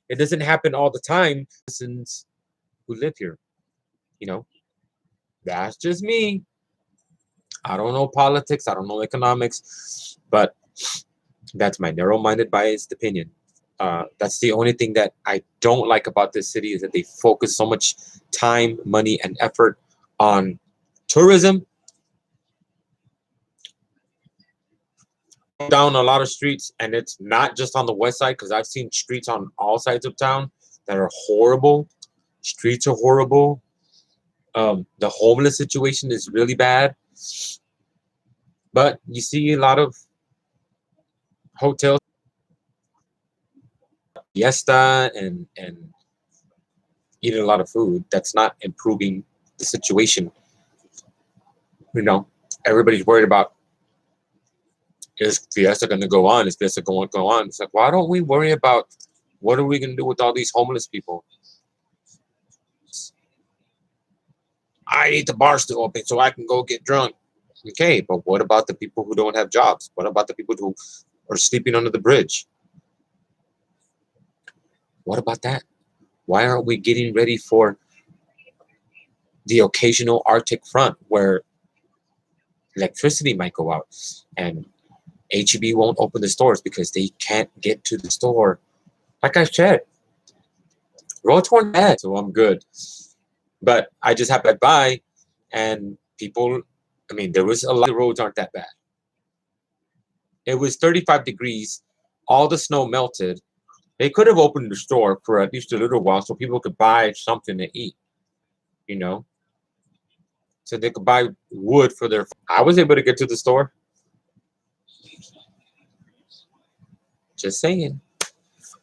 It doesn't happen all the time. Citizens who live here, you know, that's just me. I don't know politics. I don't know economics, but that's my narrow-minded, biased opinion. That's the only thing that I don't like about this city is that they focus so much time, money, and effort on tourism. Down a lot of streets, and it's not just on the west side because I've seen streets on all sides of town that are horrible. Streets are horrible. The homeless situation is really bad, but you see a lot of hotels, fiesta, and eating a lot of food. That's not improving the situation. You know, everybody's worried about is fiesta going to go on? Is fiesta going to go on? It's like, why don't we worry about what are we going to do with all these homeless people? I need the bars to open so I can go get drunk. Okay, but what about the people who don't have jobs? What about the people who are sleeping under the bridge? What about that? Why aren't we getting ready for the occasional Arctic front where electricity might go out and HEB won't open the stores because they can't get to the store? Like I said, roads weren't bad, so I'm good. But I just happened to buy, and people, I mean, there was a lot. The roads aren't that bad. It was 35 degrees. All the snow melted. They could have opened the store for at least a little while so people could buy something to eat, you know, so they could buy wood for their. I was able to get to the store. Just saying.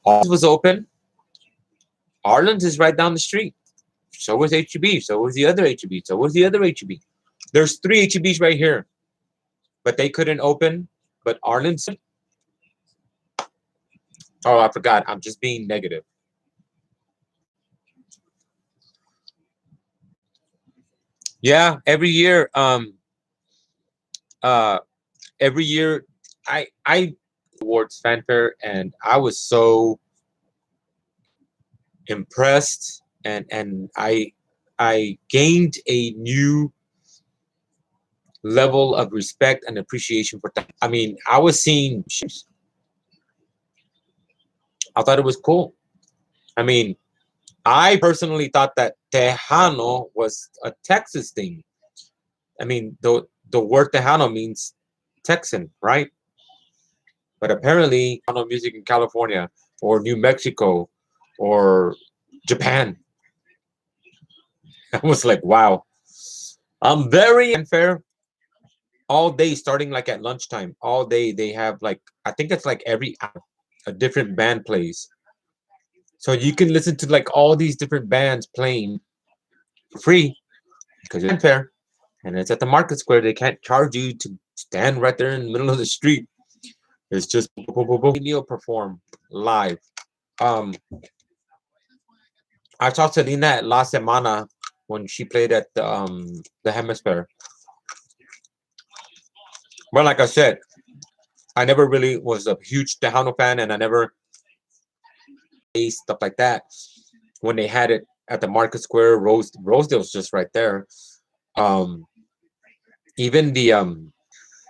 All was open. Arlen's is right down the street. So was HEB. So was the other HEB. So was the other HEB. There's 3 HEBs right here, but they couldn't open. But Arlen's. Oh, I forgot. I'm just being negative. Yeah, uh, every year, I awards fanfare, and I was so impressed, and I gained a new level of respect and appreciation for that. I mean, I was seeing. I thought it was cool. I mean, I personally thought that Tejano was a Texas thing. I mean, the word Tejano means Texan, right? But apparently, Tejano music in California or New Mexico or Japan. I was like, wow. I'm very unfair. All day, starting like at lunchtime. All day they have like I think it's like every hour a different band plays. So you can listen to like all these different bands playing for free because it's unfair. And it's at the market square. They can't charge you to stand right there in the middle of the street. It's just boom, boom, boom, boom. Neil perform live. Um, I saw Selena at La Semana when she played at the Hemisphere. But like I said, I never really was a huge Tejano fan, and I never stuff like that. When they had it at the Market Square, Rosedale's just right there. Um, even the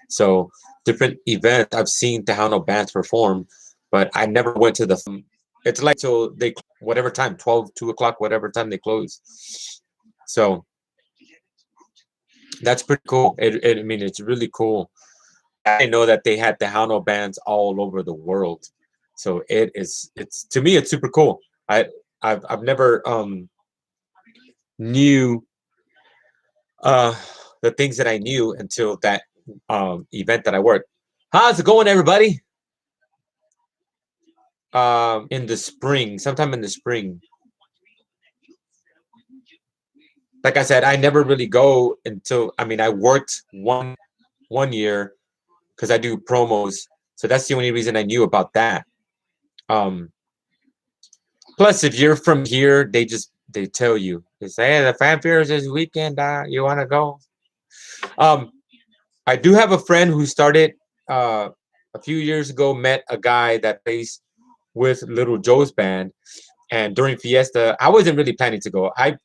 so different events I've seen Tejano bands perform, but I never went to the. It's like so they whatever time 12, 2 o'clock, whatever time they close. So that's pretty cool. I mean, it's really cool. I know that they had Tejano bands all over the world, so it's to me it's super cool. I've never knew uh the things that I knew until that event that I worked. How's it going, everybody? In the spring, sometime in the spring. Like I said, I never really go until I mean I worked one year because I do promos, so that's the only reason I knew about that. Um, Plus, if you're from here, they tell you they say, "Hey, the fanfare is this weekend. You want to go?" Um, I do have a friend who started uh, a few years ago. Met a guy that plays. with Little Joe's band, and during Fiesta, I wasn't really planning to go. I've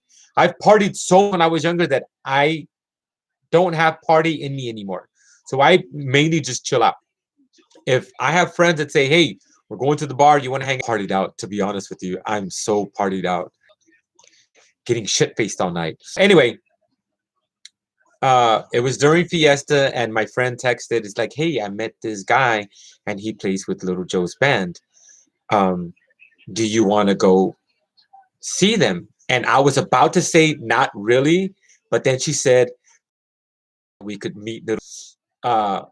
partied so when I was younger that I don't have party in me anymore. So I mainly just chill out. If I have friends that say, "Hey, we're going to the bar, you want to hang?" Partied out. To be honest with you, I'm so partied out, getting shit faced all night. Anyway, it was during Fiesta, and my friend texted, "It's like, hey, I met this guy, and he plays with Little Joe's band. Um, do you want to go see them?" And I was about to say, "Not really," but then she said we could meet. Uh,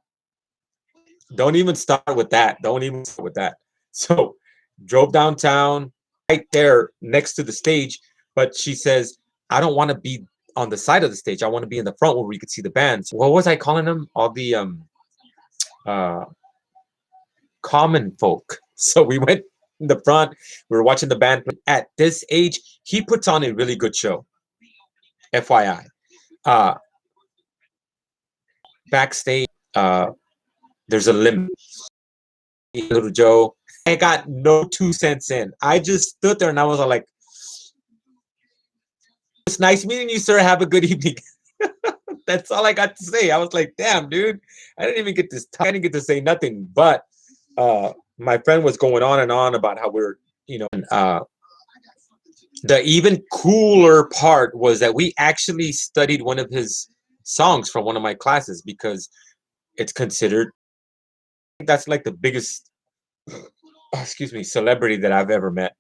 don't even start with that. Don't even start with that. So, drove downtown, right there next to the stage. But she says, "I don't want to be on the side of the stage. I want to be in the front where we could see the bands." What was I calling them? All the uh common folk. So we went in the front. We were watching the band. At this age, he puts on a really good show. FYI. Uh Backstage, there's a limit. Little Joe. I got no 2 cents in. I just stood there and I was all like, "It's nice meeting you, sir. Have a good evening." That's all I got to say. I was like, "Damn, dude. I didn't even get this. I didn't get to say nothing." But my friend was going on and on about how we're, the even cooler part was that we actually studied one of his songs from one of my classes because it's considered, that's like the biggest, excuse me, celebrity that I've ever met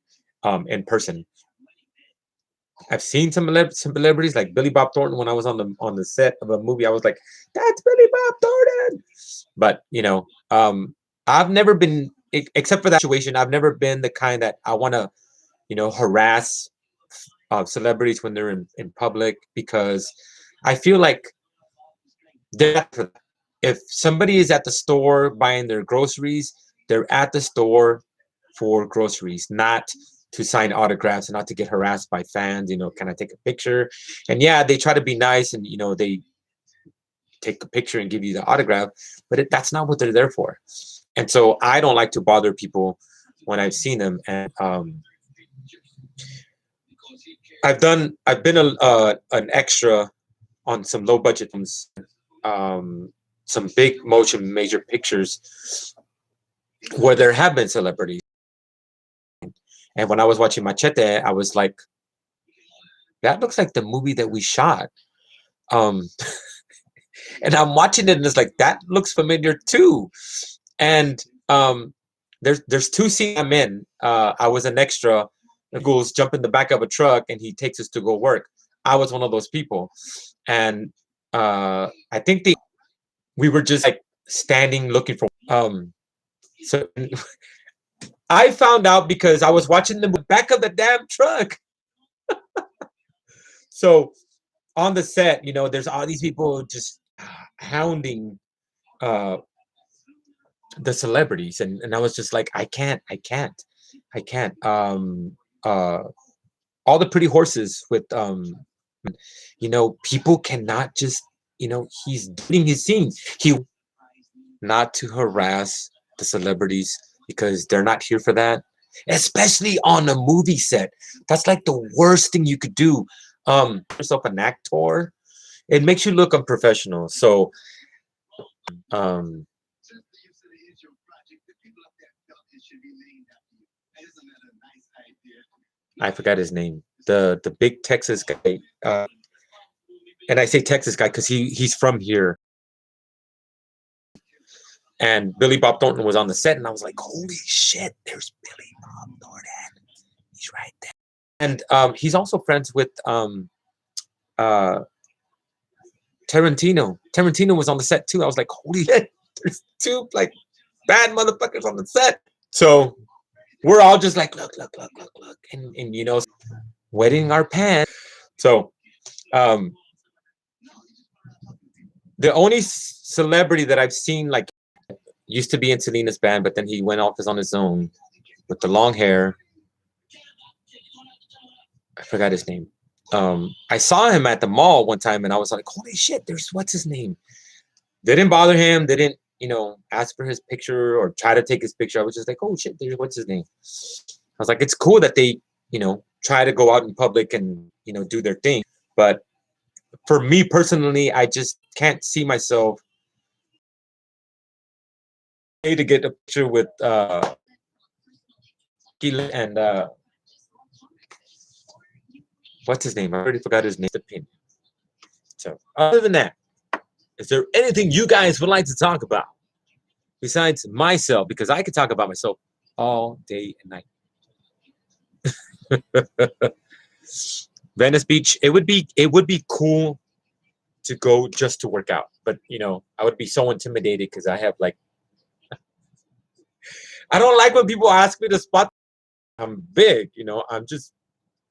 in person. I've seen some celebrities like Billy Bob Thornton when I was on the set of a movie. I was like, "That's Billy Bob Thornton." But I've never been, except for that situation, I've never been the kind that I want to, harass celebrities when they're in public, because I feel like they're not for that. If somebody is at the store buying their groceries, they're at the store for groceries, not to sign autographs and not to get harassed by fans. Can I take a picture? And yeah, they try to be nice, and they take a picture and give you the autograph, but that's not what they're there for. And so I don't like to bother people when I've seen them. And I've been an extra on some low budget films, some big motion major pictures where there have been celebrities. And when I was watching Machete, I was like, that looks like the movie that we shot. And I'm watching it and it's like, that looks familiar too. And there's two scenes I'm in. I was an extra. The ghouls jump in the back of a truck and he takes us to go work. I was one of those people. And I think we were just like standing looking for so I found out because I was watching the back of the damn truck. So on the set, there's all these people just hounding the celebrities, and I was just like, I can't. Uh all the pretty horses with people cannot just, he's doing his scene. He not to harass the celebrities because they're not here for that, especially on a movie set. That's like the worst thing you could do. Yourself an actor, it makes you look unprofessional. So um I forgot his name, the big Texas guy, and I say Texas guy because he's from here. And Billy Bob Thornton was on the set, and I was like, "Holy shit! There's Billy Bob Thornton. He's right there." And he's also friends with uh, Tarantino. Tarantino was on the set too. I was like, "Holy shit! There's two like bad motherfuckers on the set." So we're all just like, "Look, look, look, look, look," and wetting our pants. So the only celebrity that I've seen like used to be in Selena's band, but then he went off on his own with the long hair. I forgot his name. I saw him at the mall one time, and I was like, "Holy shit! There's what's his name?" They didn't bother him. They didn't ask for his picture or try to take his picture. I was just like, oh shit, there's what's his name. I was like, it's cool that they, try to go out in public and, do their thing. But for me personally, I just can't see myself to get a picture with Chillin and what's his name? I already forgot his name. So other than that, is there anything you guys would like to talk about besides myself? Because I could talk about myself all day and night. Venice Beach. It would be cool to go just to work out, but I would be so intimidated because I have like I don't like when people ask me to spot. I'm big, I'm just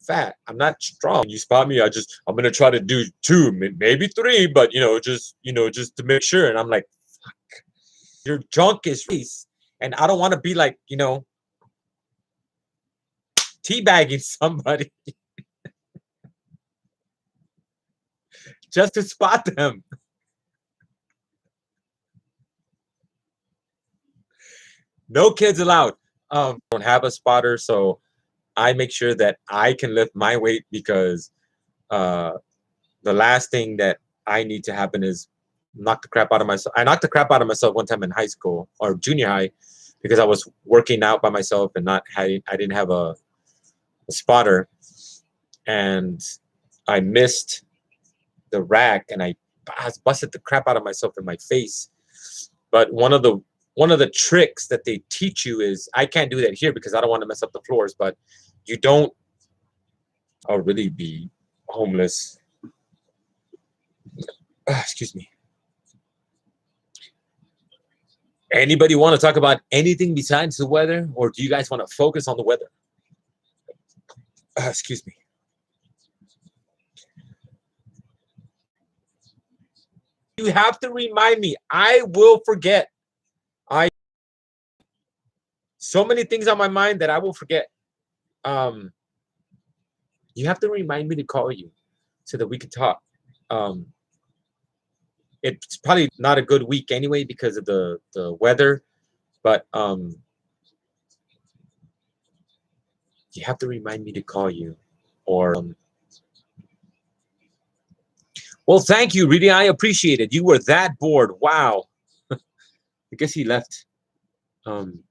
fat. I'm not strong. When you spot me, I'm gonna try to do two, maybe three, but just to make sure. And I'm like, your junk is face, and I don't want to be like teabagging somebody just to spot them. No kids allowed. Don't have a spotter, so I make sure that I can lift my weight because uh, the last thing that I need to happen is knock the crap out of myself. I knocked the crap out of myself one time in high school or junior high because I was working out by myself and I didn't have a spotter, and I missed the rack and I busted the crap out of myself in my face. But one of the tricks that they teach you is I can't do that here because I don't want to mess up the floors, but you don't really be homeless. Excuse me. Anybody want to talk about anything besides the weather, or do you guys want to focus on the weather? Excuse me. You have to remind me. I will forget. I so many things on my mind that I will forget. Um, you have to remind me to call you so that we can talk. Um, it's probably not a good week anyway because of the weather, but you have to remind me to call you. Or well, thank you, really. I appreciate it. You were that bored. Wow. I guess he left. Um,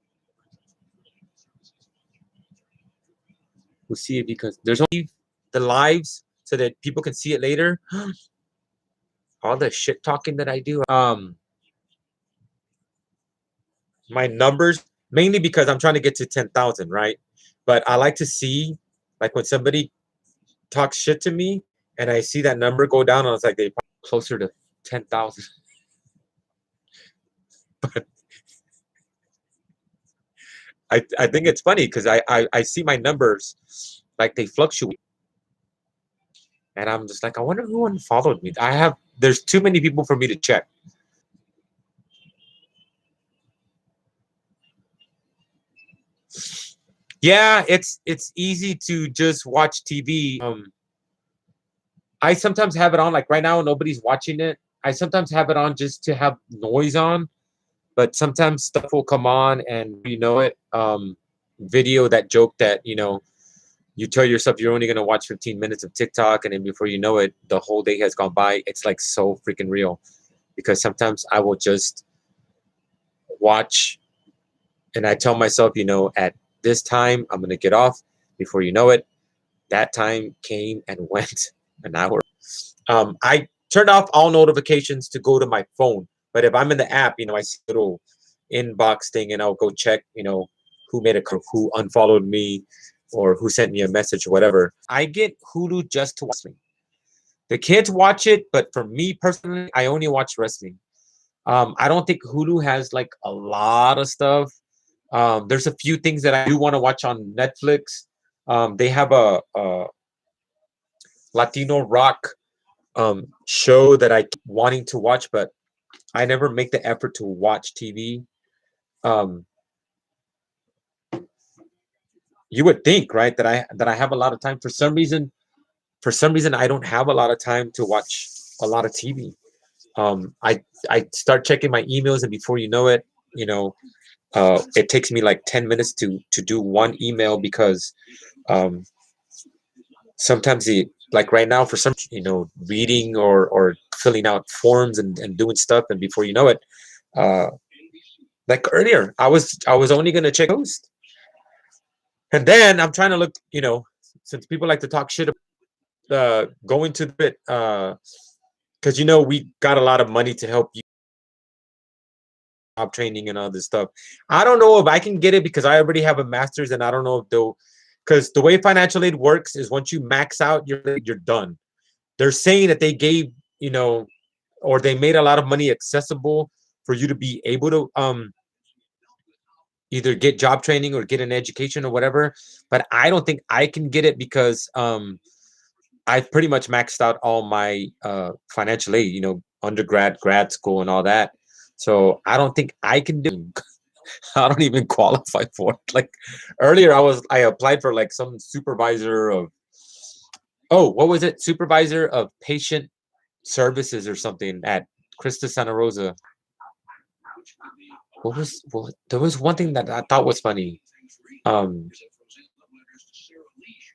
we'll see it because there's only the lives so that people can see it later. All the shit talking that I do. My numbers mainly because I'm trying to get to 10,000, right? But I like to see like when somebody talks shit to me and I see that number go down, and it's like they closer to 10,000. But I think it's funny because I see my numbers like they fluctuate, and I'm just like, I wonder who unfollowed me. There's too many people for me to check. Yeah, it's easy to just watch TV. I sometimes have it on, like right now nobody's watching it. I sometimes have it on just to have noise on, but sometimes stuff will come on and video that joke that you tell yourself you're only going to watch 15 minutes of TikTok, and then before you know it the whole day has gone by. It's like so freaking real because sometimes I will just watch and I tell myself, at this time I'm going to get off. Before you know it, that time came and went an hour. I turned off all notifications to go to my phone, but if I'm in the app, I see a little inbox thing and I'll go check, who made a who unfollowed me or who sent me a message or whatever. I get Hulu just to watch me. The kids watch it, but for me personally, I only watch wrestling. I don't think Hulu has like a lot of stuff. There's a few things that I do want to watch on Netflix. They have a Latino rock show that I keep wanting to watch, but I never make the effort to watch TV. Um, you would think, right, that I have a lot of time. For some reason, I don't have a lot of time to watch a lot of TV. I start checking my emails, and before you know it, you know, it takes me like 10 minutes to do one email because um, sometimes the like right now for some reading or filling out forms and doing stuff, and before you know it, uh, like earlier, I was only gonna check post, and then I'm trying to look, since people like to talk shit, go into the bit, because we got a lot of money to help you job training and all this stuff. I don't know if I can get it because I already have a master's, and I don't know if they'll, because the way financial aid works is once you max out, you're done. They're saying that they gave, or they made a lot of money accessible for you to be able to either get job training or get an education or whatever. But I don't think I can get it because I've pretty much maxed out all my financial aid, undergrad, grad school, and all that. So I don't think I can do. I don't even qualify for it. Like earlier, I applied for like some supervisor of, oh, what was it? Supervisor of patient services or something at Christus Santa Rosa. There was one thing that I thought was funny. Um,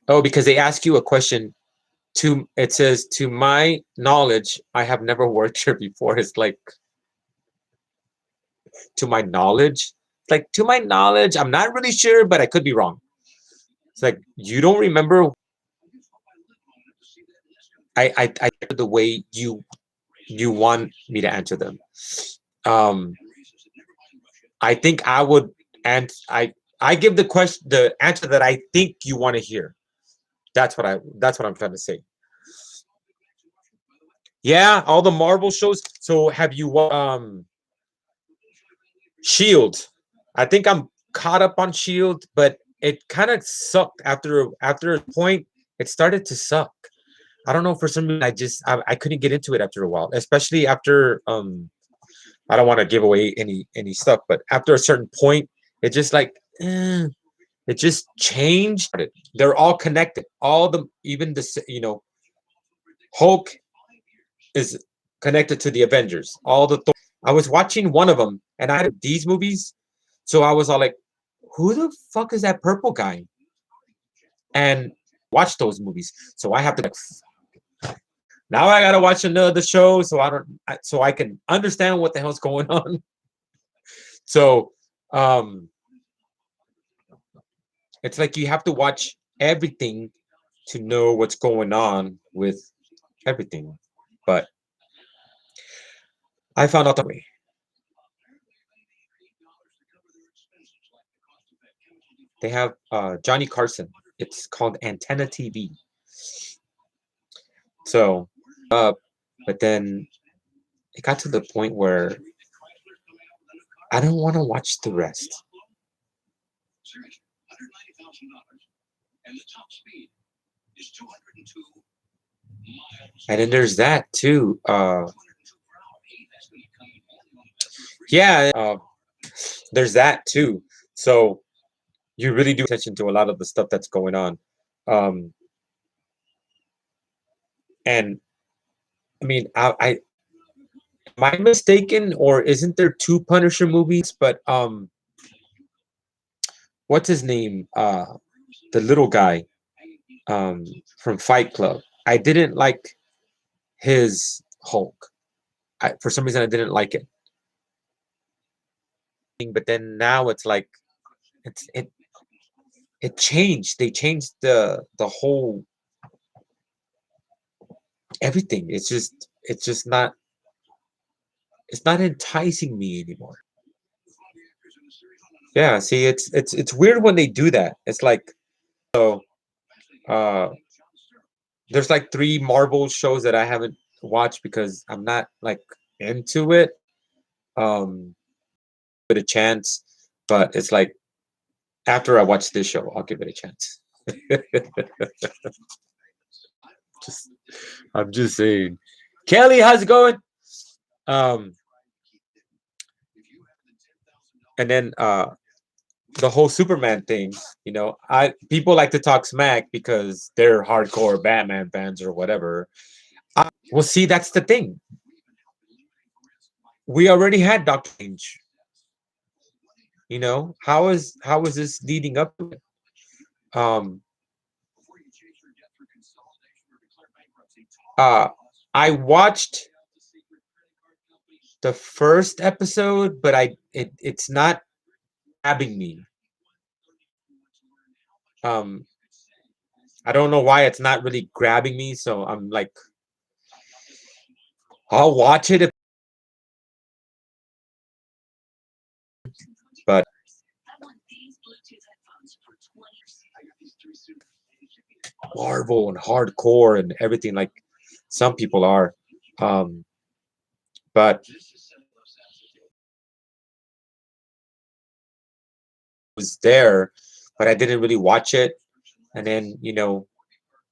oh, because they ask you a question. It says, to my knowledge, I have never worked here before. It's like, to my knowledge, like, to my knowledge, I'm not really sure, but I could be wrong. It's like, you don't remember. I the way you want me to answer them. Um, I think I would, and I give the answer that I think you want to hear. That's what I'm trying to say. Yeah, all the Marvel shows. So have you Shield? I think I'm caught up on Shield, but it kind of sucked after a point. It started to suck. I don't know, for some reason I couldn't get into it after a while, especially after I don't want to give away any stuff, but after a certain point, it just like it just changed. They're all connected. All the even the Hulk is connected to the Avengers. All the I was watching one of them, and I had these movies, so I was all like, "Who the fuck is that purple guy?" And watch those movies, so I have to now I gotta watch another show, so so I can understand what the hell's going on. So, um, it's like you have to watch everything to know what's going on with everything. But I found out that way. They have Johnny Carson. It's called Antenna TV. So, but then it got to the point where I don't want to watch the rest. And then there's that too. Yeah, there's that too. So you really do attention to a lot of the stuff that's going on. Um, and I mean, am I mistaken, or isn't there two Punisher movies? But what's his name? The little guy from Fight Club. I didn't like his Hulk. For some reason, I didn't like it. But then now it's like it changed. They changed the whole everything. It's just not enticing me anymore. Yeah, see, it's weird when they do that. It's like, so uh there's like three Marvel shows that I haven't watched because I'm not like into it. Um give it a chance, but it's like after I watch this show, I'll give it a chance. just I'm just saying. Kelly, how's it going? Um and then the whole Superman thing, I people like to talk smack because they're hardcore Batman fans or whatever. Well, see, that's the thing. we already had Doctor Strange. How is this leading up to it? Um, uh, I watched the first episode, but it's not grabbing me. Um, I don't know why it's not really grabbing me, so I'm like, I'll watch it, but Marvel and hardcore and everything like some people are. Um, but was there, but I didn't really watch it. And then, the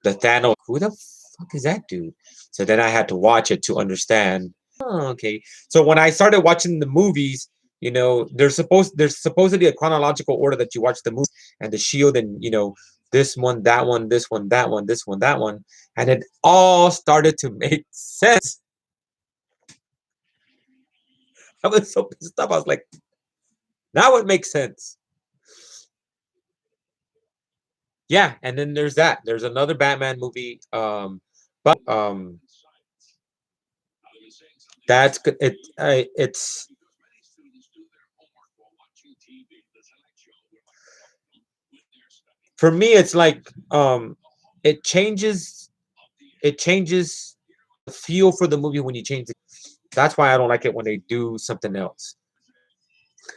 Thanos, who the fuck is that dude? So then I had to watch it to understand. Oh, okay. So when I started watching the movies, there's supposedly a chronological order that you watch the movie and the Shield, and this one, that one, this one, that one, this one, that one, and it all started to make sense. I was so pissed off. I was like, now it makes sense. Yeah, and then there's that. There's another Batman movie. But that's good. It's for me. It's like it changes. It changes the feel for the movie when you change it. That's why I don't like it when they do something else.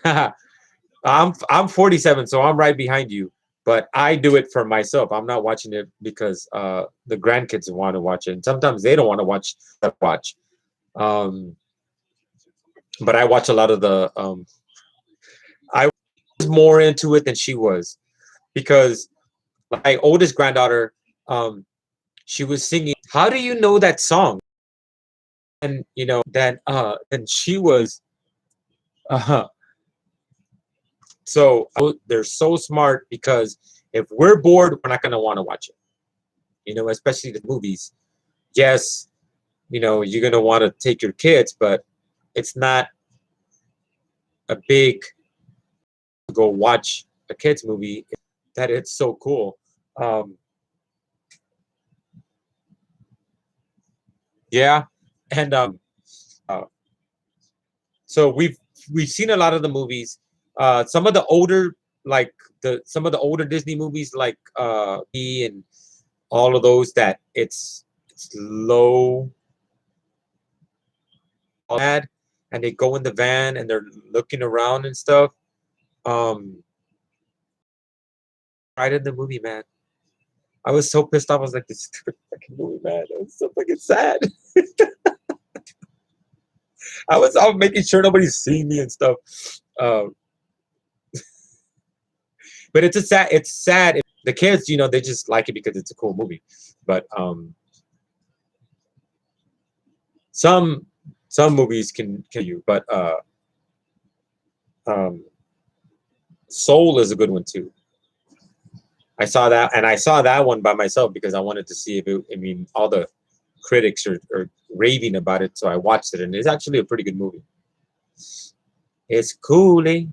I'm 47, so I'm right behind you. But I do it for myself. I'm not watching it because the grandkids want to watch it, and sometimes they don't want to watch. Um, but I watch a lot of the. I was more into it than she was because my oldest granddaughter, she was singing. How do you know that song? And and she was. Uh, they're so smart because if we're bored, we're not gonna want to watch it. Especially the movies. Yes, you're gonna want to take your kids, but it's not a big go watch a kids movie. That it's so cool. Um, yeah, and uh, so we've seen a lot of the movies. Some of the older some of the older Disney movies like and all of those that it's low ad and they go in the van and they're looking around and stuff. Right in the movie, man. I was so pissed off. I was like, this stupid fucking movie, man. It was so fucking sad. I was making sure nobody's seeing me and stuff. Um, but it's sad. The kids, they just like it because it's a cool movie. But some some movies can kill you. But um, Soul is a good one too. I saw that, and I saw that one by myself because I wanted to see if it. I mean, all the critics are raving about it, so I watched it, and it's actually a pretty good movie. It's cool, eh?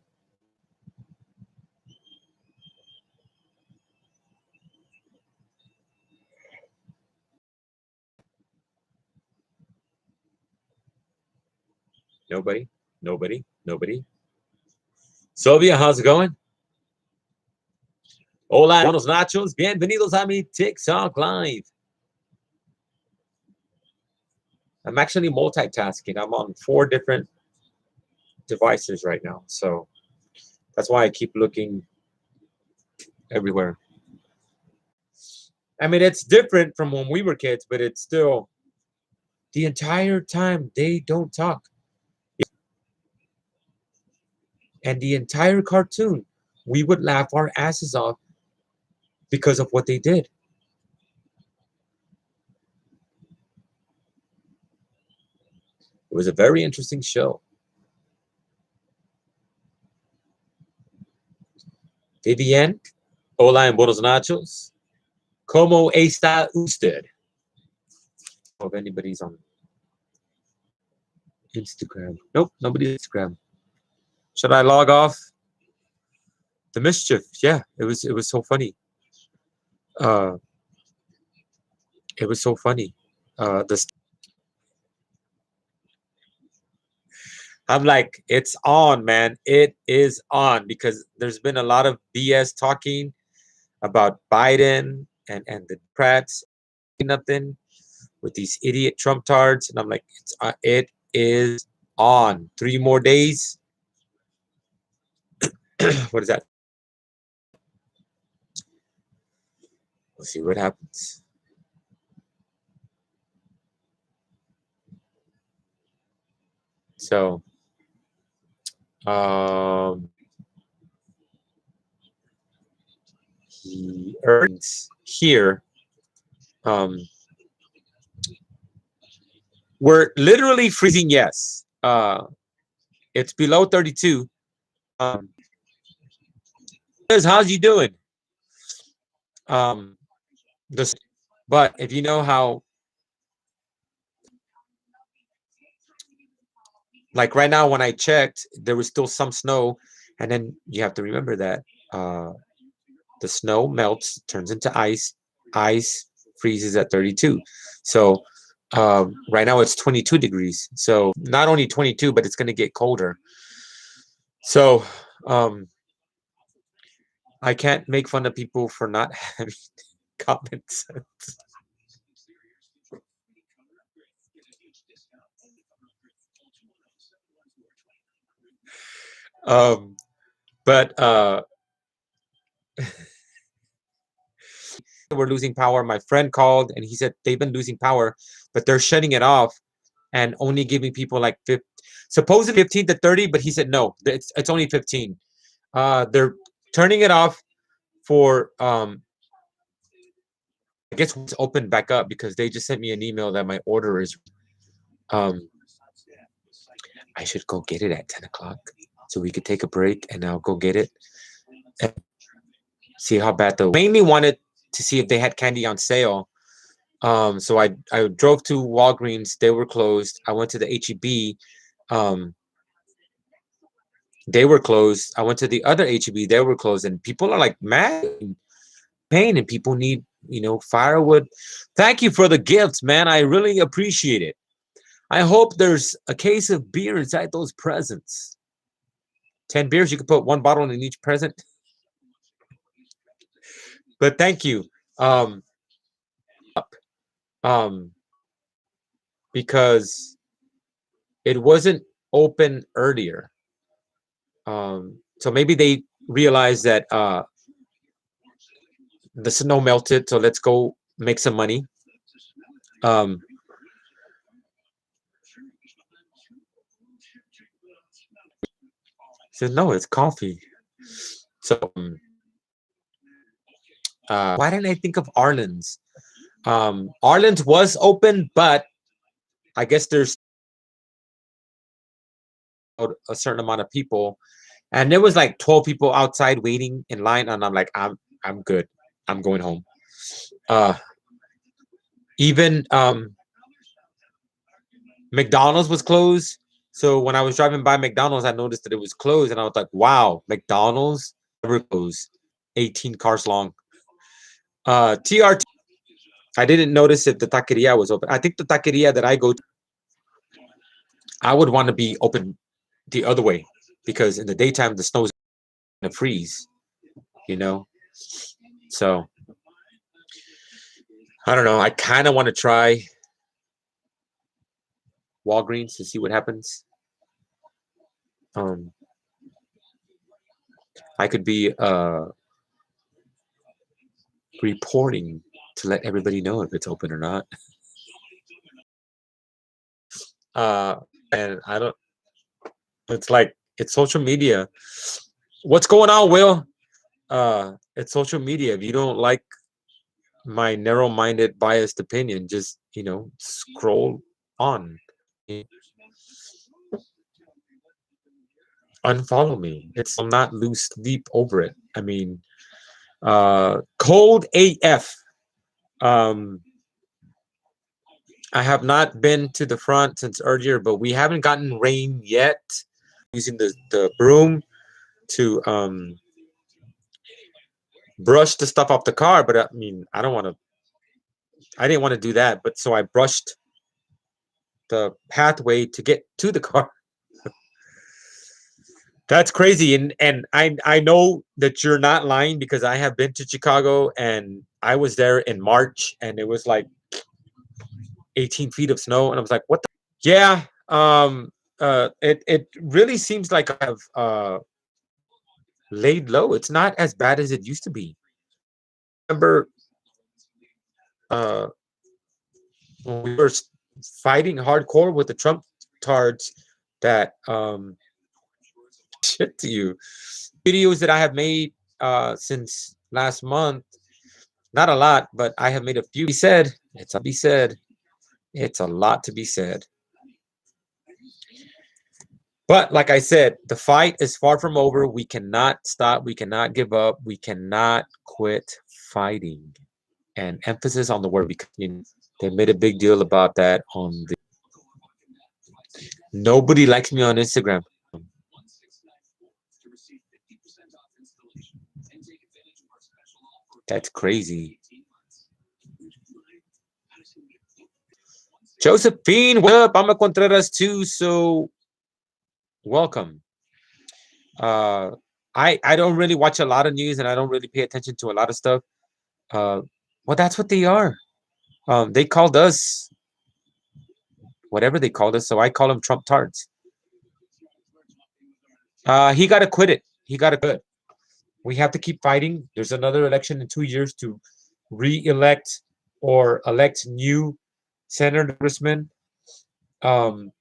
Nobody, nobody, nobody. Sylvia, how's it going? Hola, buenos nachos. Bienvenidos a mi TikTok live. I'm actually multitasking. I'm on 4 different devices right now, so that's why I keep looking everywhere. I mean, it's different from when we were kids, but it's still the entire time they don't talk. And the entire cartoon, we would laugh our asses off because of what they did. It was a very interesting show. Vivienne, hola en buenos nachos. ¿Cómo está usted? If anybody's on Instagram. Nope, nobody Instagram. Should I log off? The mischief. Yeah, it was so funny. Uh, it was so funny. The I'm like, it's on, man. It is on because there's been a lot of BS talking about Biden and the Democrats. Nothing with these idiot Trump tards, and I'm like, it is on. 3 more days. What is that? We'll see what happens. So, he earns here. Um, we're literally freezing. Yes, it's below 32. How's you doing? Um, this, but if you know how, like right now, when I checked, there was still some snow, and then you have to remember that the snow melts, turns into ice. Ice freezes at 32. So right now it's 22 degrees. So not only 22, but it's going to get colder. So I can't make fun of people for not having common sense. But we're losing power. My friend called and he said they've been losing power, but they're shutting it off and only giving people like supposedly 15 to 30, but he said no, it's only 15. They're turning it off for I guess it's open back up because they just sent me an email that my order is I should go get it at 10 o'clock so we could take a break and I'll go get it and see how bad the mainly wanted to see if they had candy on sale. So I drove to Walgreens, they were closed. I went to the HEB, they were closed. I went to the other HEB, they were closed, and people are like mad pain and people need, firewood. Thank you for the gifts, man. I really appreciate it. I hope there's a case of beer inside those presents. 10 beers, you can put one bottle in each present. But thank you. Um, because it wasn't open earlier. So maybe they realized that the snow melted, so let's go make some money. Said no, it's coffee. So why didn't I think of Arlen's? Arlen's was open, but I guess there's a certain amount of people, and there was like 12 people outside waiting in line, and I'm like, I'm good. I'm going home. Even McDonald's was closed. So when I was driving by McDonald's, I noticed that it was closed, and I was like, "Wow, McDonald's never closed. 18 cars long." TRT. I didn't notice if the taqueria was open. I think the taqueria that I go to, I would want to be open the other way because in the daytime the snow is gonna freeze. You know, so I don't know. I kind of want to try Walgreens to see what happens. I could be reporting to let everybody know if it's open or not. And I don't. It's like it's social media. What's going on, Will? It's social media. If you don't like my narrow-minded, biased opinion, just scroll on. Unfollow me. I'll not lose sleep over it. I mean, cold AF. I have not been to the front since earlier, but we haven't gotten rain yet. Using the broom to brush the stuff off the car, but I mean, I didn't want to do that, but so I brushed the pathway to get to the car. That's crazy, and I know that you're not lying because I have been to Chicago and I was there in March and it was like 18 feet of snow and I was like, what the? Yeah, it really seems like I've laid low. It's not as bad as it used to be. Remember, uh, when we were fighting hardcore with the Trump tards that shit to you. Videos that I have made since last month, not a lot, but I have made a few. Be said, it's a be said. It's a lot to be said. But like I said, the fight is far from over. We cannot stop. We cannot give up. We cannot quit fighting. And emphasis on the word because they made a big deal about that on the. Nobody likes me on Instagram. That's crazy. Josephine, what up? I'm a Contreras too, so welcome. Uh, I don't really watch a lot of news and I don't really pay attention to a lot of stuff. Uh, well, that's what they are. They called us whatever they called us, so I call them Trump tards. He got acquitted. He got acquitted. We have to keep fighting. There's another election in 2 years to re-elect or elect new senators, um,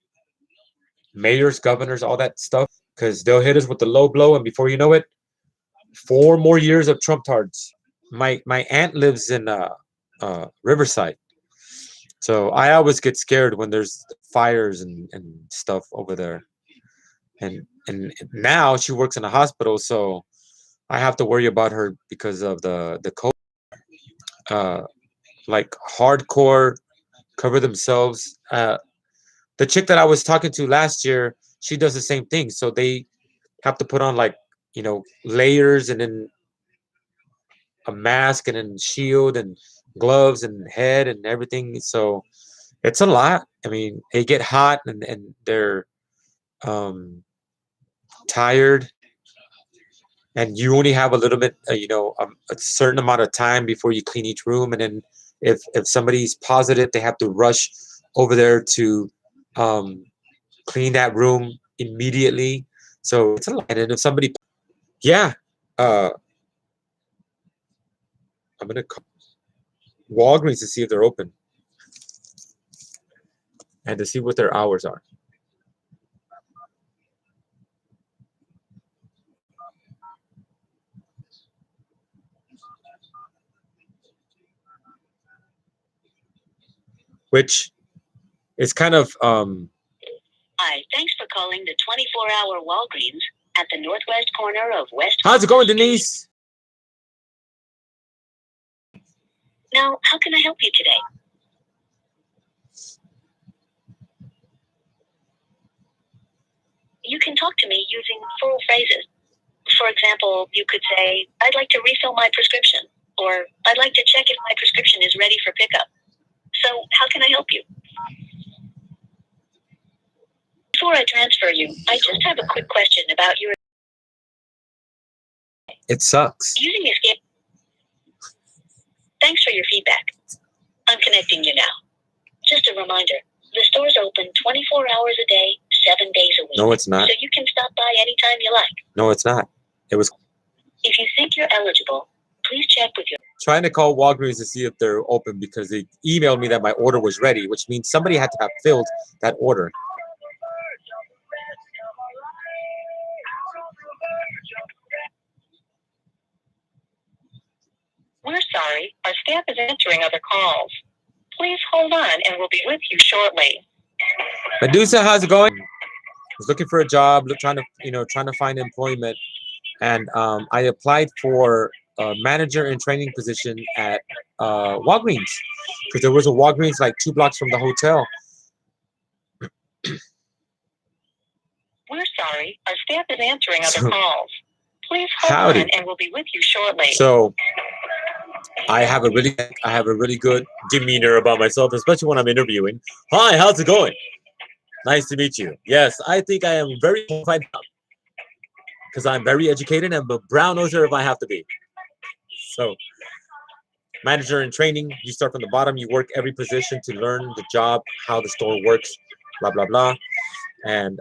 mayors, governors, all that stuff, because they'll hit us with the low blow, and before you know it, 4 more years of Trump tards. My aunt lives in Riverside, so I always get scared when there's fires and stuff over there. And now she works in a hospital, so I have to worry about her because of the COVID. Uh, like hardcore cover themselves. The chick that I was talking to last year, she does the same thing. So they have to put on like layers and then a mask and then shield and gloves and head and everything. So it's a lot. I mean, they get hot and they're um, tired, and you only have a little bit, a certain amount of time before you clean each room. And then if somebody's positive, they have to rush over there to um, clean that room immediately. So it's a lot. And if somebody, yeah, uh, I'm gonna call Walgreens to see if they're open and to see what their hours are. Which is kind of Hi, thanks for calling the 24-hour Walgreens at the northwest corner of West. How's it going, Denise? Now, how can I help you today? You can talk to me using full phrases. For example, you could say, I'd like to refill my prescription, or I'd like to check if my prescription is ready for pickup. So, how can I help you? Before I transfer you, I just have a quick question about your... It sucks. Using escape. Thanks for your feedback. I'm connecting you now. Just a reminder, the store's open 24 hours a day, 7 days a week. No, it's not. So you can stop by anytime you like. No, it's not. It was. If you think you're eligible, please check with your... Trying to call Walgreens to see if they're open because they emailed me that my order was ready, which means somebody had to have filled that order. We're sorry, our staff is answering other calls. Please hold on and we'll be with you shortly. Medusa, how's it going? I was looking for a job, trying to find employment, and I applied for a manager and training position at Walgreens. because there was a Walgreens like 2 blocks from the hotel. We're sorry. Our staff is answering other So, calls. Please hold howdy. on and we'll be with you shortly. So I have a really good demeanor about myself, especially when I'm interviewing. Hi, how's it going? Nice to meet you. Yes, I think I am very qualified because I'm very educated and a brown noser if I have to be. So, manager in training, you start from the bottom, you work every position to learn the job, how the store works, blah blah blah. And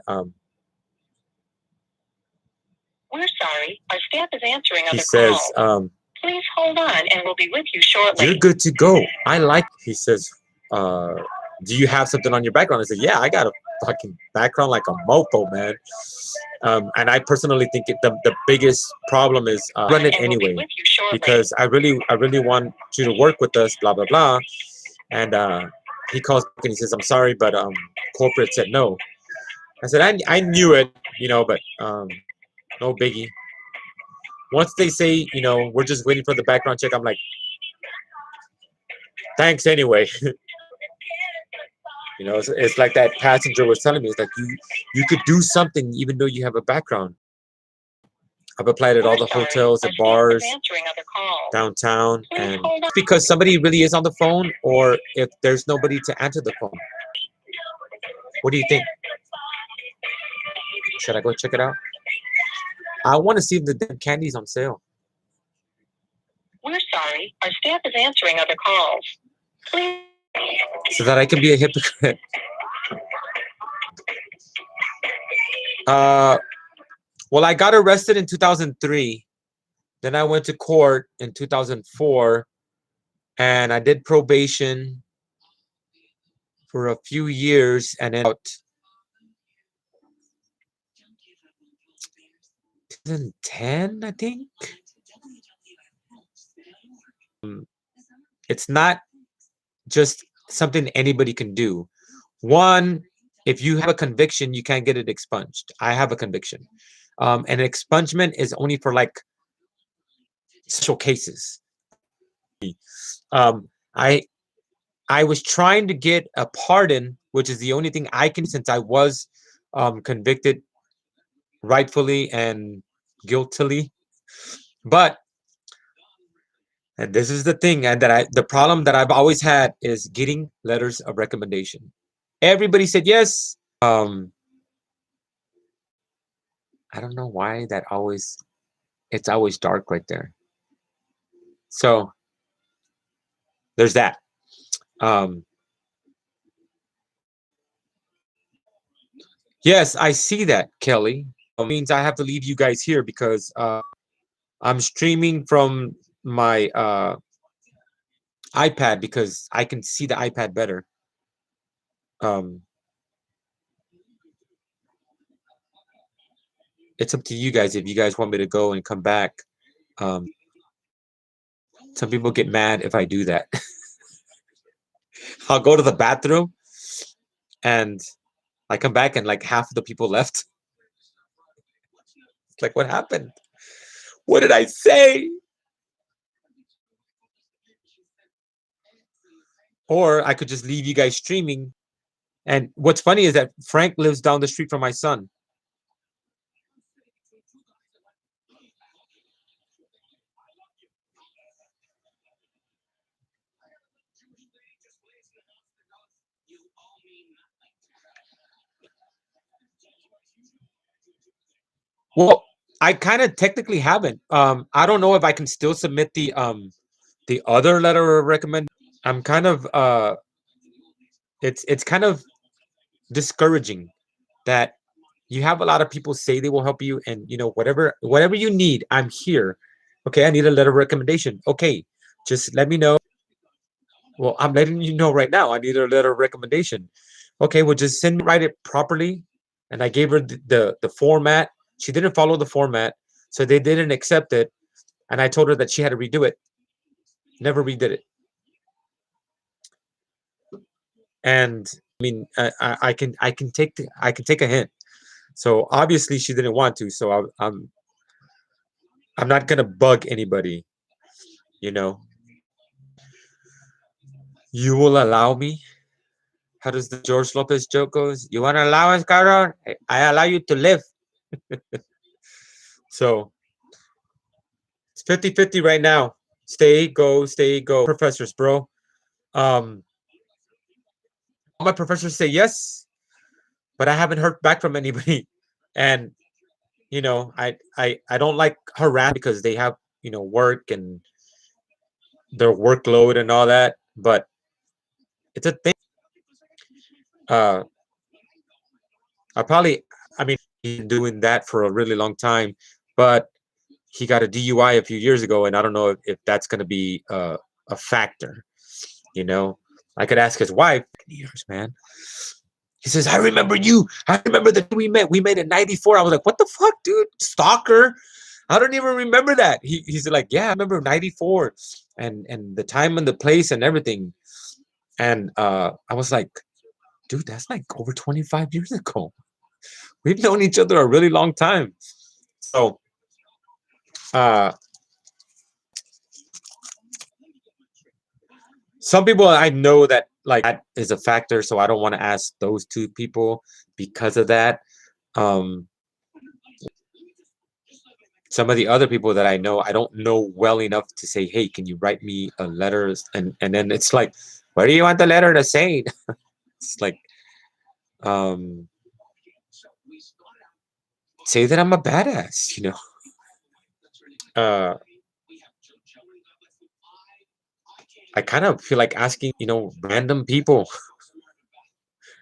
we're sorry. Our staff is answering he other says, calls. Please hold on and we'll be with you shortly. you're good to go. I like. He says, do you have something on your background? I said, yeah, I got a fucking background like a mofo, man. And I personally think the biggest problem is run it anyway, because I really want you to work with us, blah blah blah. And he calls back and he says, I'm sorry, but corporate said no. I said, I knew it, but no biggie. Once they say, we're just waiting for the background check, I'm like, thanks anyway. It's like that passenger was telling me. It's like you could do something even though you have a background. I've applied at all the hotels and bars downtown, and it's because somebody really is on the phone, or if there's nobody to answer the phone. What do you think? Should I go check it out? I want to see if the damn candy's on sale. We're sorry. Our staff is answering other calls. Please. So that I can be a hypocrite. Well, I got arrested in 2003. Then I went to court in 2004, and I did probation for a few years, and then out 2010, I think. It's not just something anybody can do. One, if you have a conviction, you can't get it expunged. I have a conviction. And expungement is only for like special cases. I was trying to get a pardon, which is the only thing I can, since I was convicted rightfully and guiltily. But and this is the thing, and the problem that I've always had is getting letters of recommendation. Everybody said yes. I don't know why it's always dark right there. So there's that. Yes, I see that, Kelly. It means I have to leave you guys here because I'm streaming from my iPad because I can see the iPad better. It's up to you guys if you guys want me to go and come back. Some people get mad if I do that. I'll go to the bathroom and I come back and like half of the people left. It's like, what happened? What did I say? Or I could just leave you guys streaming. And what's funny is that Frank lives down the street from my son. Well, I kind of technically haven't. I don't know if I can still submit the other letter of recommend. I'm kind of it's kind of discouraging that you have a lot of people say they will help you, and whatever you need, I'm here. Okay, I need a letter of recommendation. Okay, just let me know. Well, I'm letting you know right now. I need a letter of recommendation. Okay, well, just write it properly. And I gave her the format. She didn't follow the format, so they didn't accept it. And I told her that she had to redo it. Never redid it. And I mean, I can take a hint. So obviously she didn't want to. So I'm not gonna bug anybody. You will allow me? How does the George Lopez joke goes? You want to allow us, cabrón? I allow you to live. So it's 50-50 right now. Stay, go. Professors, bro. All my professors say yes, but I haven't heard back from anybody. And I don't like harass because they have work and their workload and all that. But it's a thing. Uh, I probably, I mean, he's been doing that for a really long time, but he got a DUI a few years ago, and I don't know if that's going to be a factor. You know, I could ask his wife. Years, man. He says, "I remember you. I remember the day we met. We met in '94." I was like, "What the fuck, dude? Stalker? I don't even remember that." He's like, "Yeah, I remember '94, and the time and the place and everything." And I was like, "Dude, that's like over 25 years ago. We've known each other a really long time." So, uh, some people I know that like that is a factor, so I don't want to ask those two people because of that. Um, some of the other people that I know, I don't know well enough to say, "Hey, can you write me a letter?" And then it's like, "What do you want the letter to say?" It's like, um, say that I'm a badass, you know. Uh, I kind of feel like asking, random people.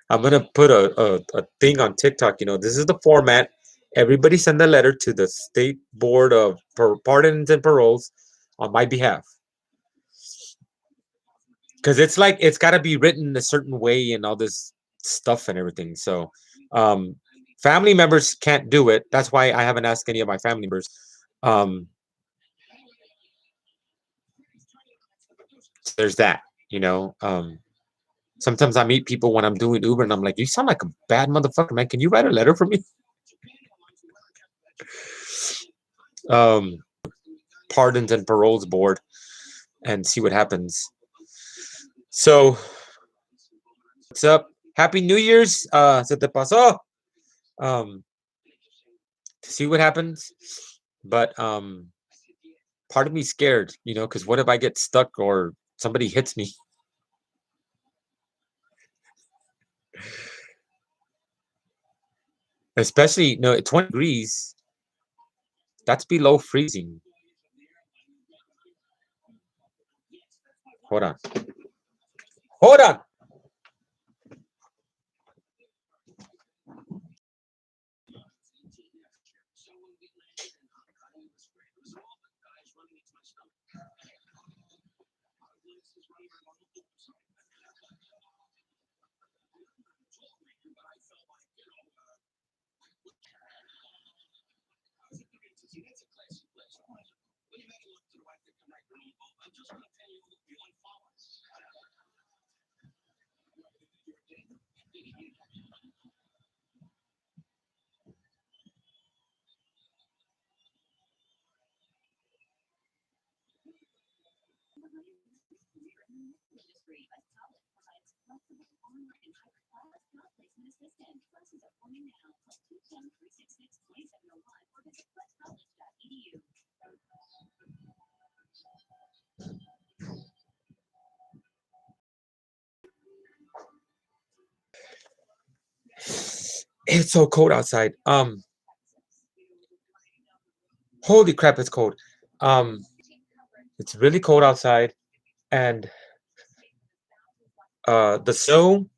I'm gonna put a thing on TikTok. This is the format. Everybody send a letter to the State Board of Pardons and Paroles on my behalf, because it's like it's got to be written a certain way and all this stuff and everything. So, um, family members can't do it. That's why I haven't asked any of my family members. Um, so there's that. You know. Sometimes I meet people when I'm doing Uber, and I'm like, "You sound like a bad motherfucker, man. Can you write a letter for me?" Um, Pardons and Paroles Board and see what happens. So, what's up? Happy New Year's. Se te pasó. Um, to see what happens. But part of me scared, because what if I get stuck or somebody hits me? Especially, 20 degrees. That's below freezing. Hold on. Hold on. It's so cold outside. Holy crap, it's cold. It's really cold outside, and the snow.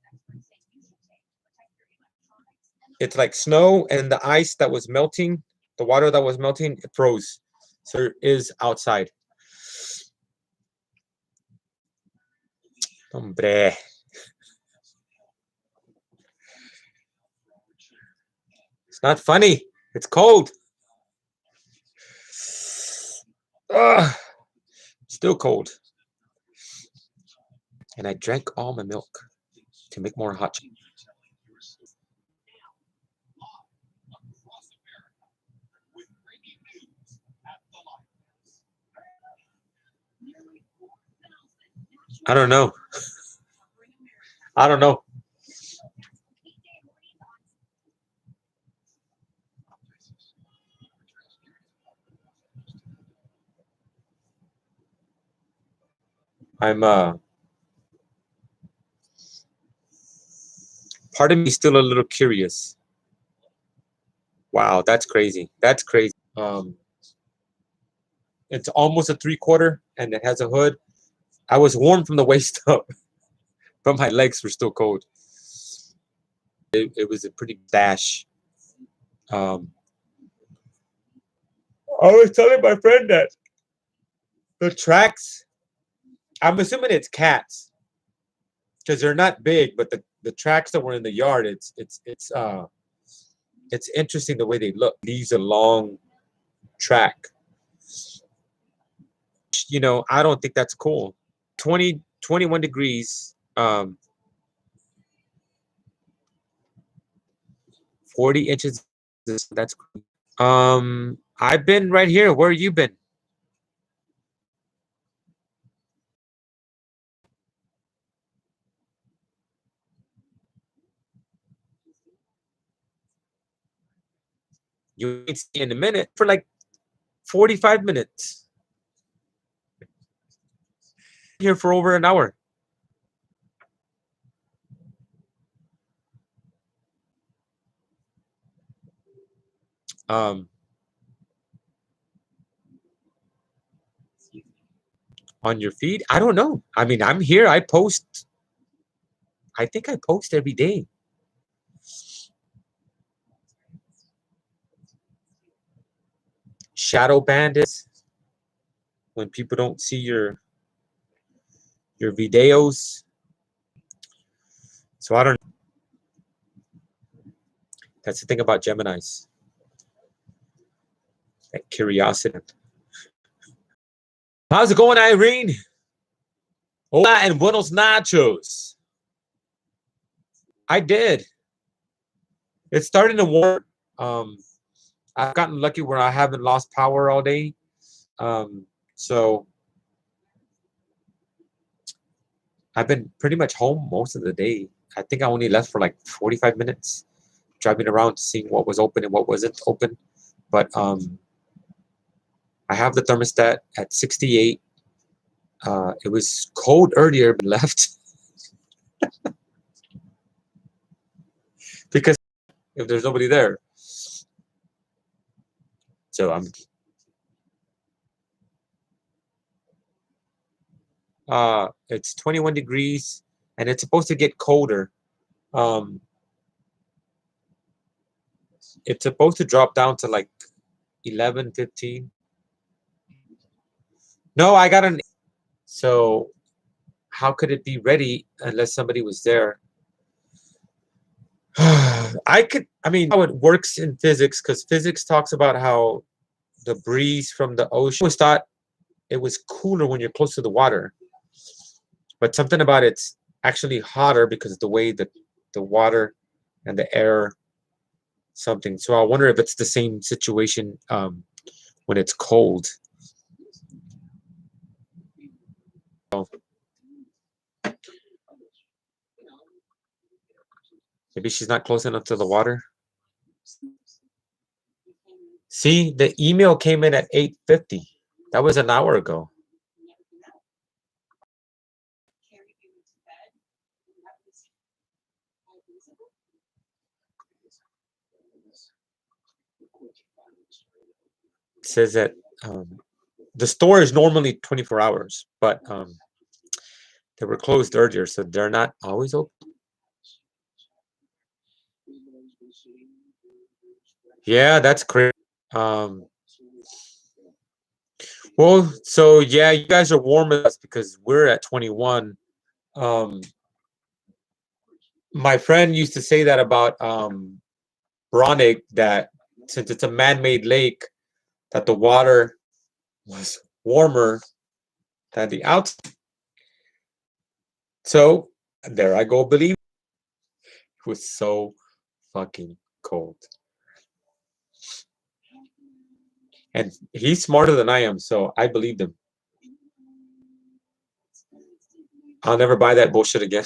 It's like snow and the ice that was melting, the water that was melting, it froze. So it is outside. Hombre. It's not funny. It's cold. Ugh, still cold. And I drank all my milk to make more hot chocolate. I don't know. I don't know. I'm part of me is still a little curious. Wow, that's crazy. That's crazy. It's almost a 3/4 and it has a hood. I was warm from the waist up, but my legs were still cold. It was a pretty dash. Um, I was telling my friend that the tracks, I'm assuming it's cats because they're not big, but the tracks that were in the yard, it's interesting the way they look. Leaves a long track. You know, I don't think that's cool. 21 degrees, 40 inches. That's cool. I've been right here. Where you been? You ain't see in a minute for like 45 minutes. Here for over an hour. Um, on your feed? I don't know. I mean, I'm here. I post. I think I post every day. Shadow bandits. When people don't see your videos. So I don't. That's the thing about Gemini's. That curiosity. How's it going, Irene? Hola and buenos nachos. I did. It's starting to warm. I've gotten lucky where I haven't lost power all day. So I've been pretty much home most of the day. I think I only left for like 45 minutes, driving around seeing what was open and what wasn't open. But I have the thermostat at 68. It was cold earlier, but left because if there's nobody there. So it's 21 degrees and it's supposed to get colder. Um, it's supposed to drop down to like 11, 15. No, I got an. So how could it be ready unless somebody was there? I mean, how it works in physics, because physics talks about how the breeze from the ocean. I always thought it was cooler when you're close to the water, but something about it's actually hotter because of the way that the water and the air something. So I wonder if it's the same situation when it's cold. So maybe she's not close enough to the water. See, the email came in at 8:50. That was an hour ago. It says that the store is normally 24 hours, but they were closed earlier, so they're not always open. Yeah, that's great. Well, so yeah, you guys are warm with us because we're at 21. My friend used to say that about Bronick, that since it's a man-made lake, that the water was warmer than the outside. So there I go, believe it was so fucking cold. And he's smarter than I am, so I believed him. I'll never buy that bullshit again.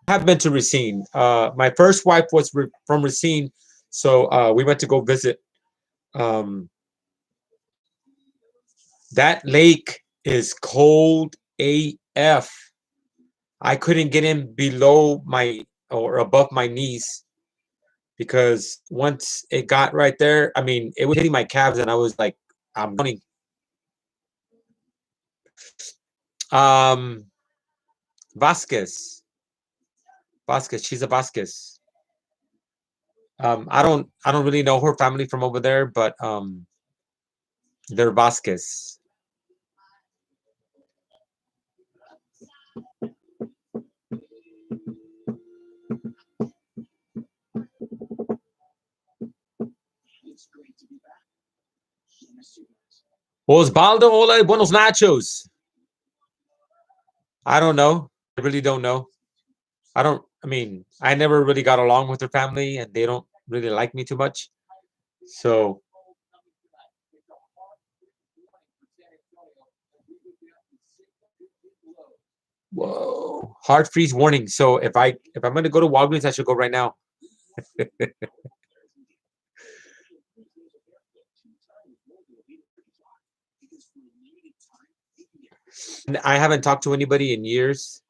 have been to Racine. My first wife was from Racine, so we went to go visit. Um, that lake is cold AF. I couldn't get in below my or above my knees because once it got right there, I mean, it was hitting my calves, and I was like, I'm drowning. Um, Vasquez, Vasquez, she's a Vasquez. I don't really know her family from over there, but they're Vasquez. Osvaldo, hola, buenos nachos. I don't know. I really don't know. I don't. I mean, I never really got along with her family, and they don't really like me too much. So, whoa, hard freeze warning. So if I'm gonna go to Walgreens, I should go right now. And I haven't talked to anybody in years.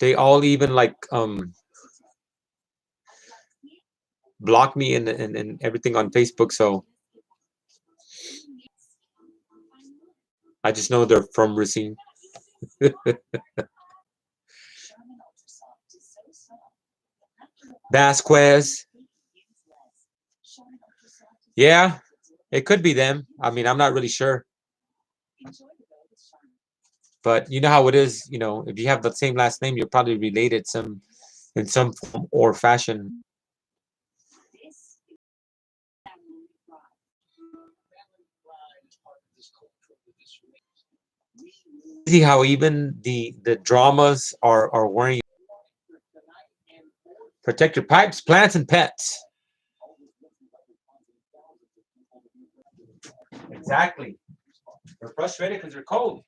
They all even like block me and everything on Facebook. So I just know they're from Racine. Vasquez. Yeah, it could be them. I mean, I'm not really sure. But you know how it is, if you have the same last name, you're probably related some in some form or fashion. See how even the dramas are wearing. Protect your pipes, plants, and pets. Exactly. They're frustrated because they're cold.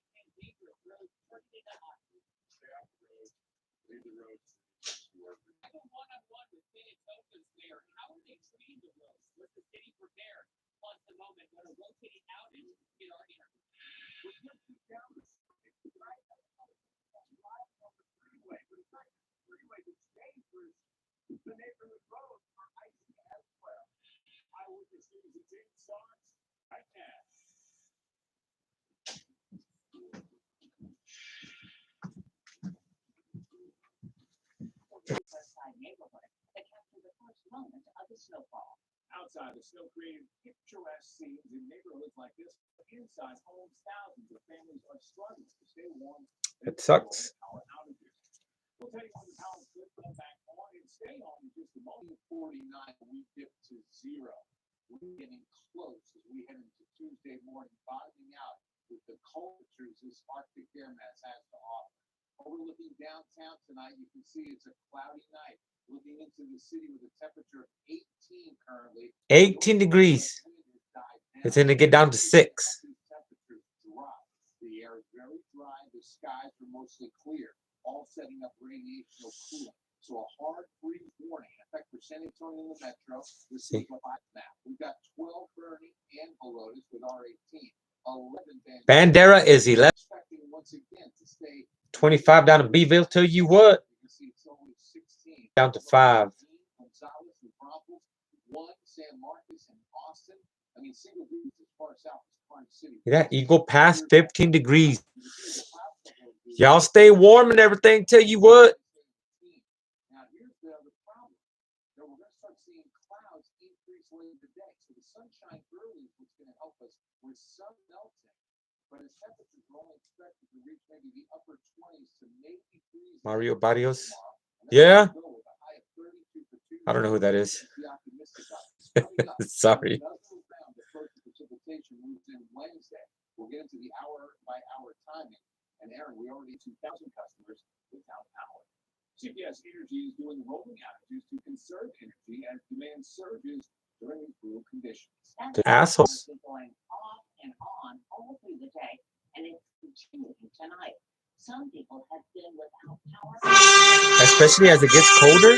It sucks. Looking into the city with a temperature of 18 degrees. It's going to get down to 6. The air is very dry. The skies are mostly clear, all setting up radiational cooling. So a hard freeze warning in effect for San Antonio and the metro. This is the map. We've got 12 Bernie and Helotes with R18. 11 Bandera is 11. Once again to stay 25 down to Beeville. Tell you what. Down to 5. Yeah, Eagle Pass 15 degrees. Y'all stay warm and everything. Tell you what. Mario Barrios. Yeah. I don't know who that is. Sorry. We'll get into the hour-by-hour timing. And Aaron, we already 2,000 customers without power. CPS Energy is doing rolling outages to conserve energy as demand surges during cruel conditions. The assholes. Going off and on all through the day, and it's continuing tonight. especially as it gets colder.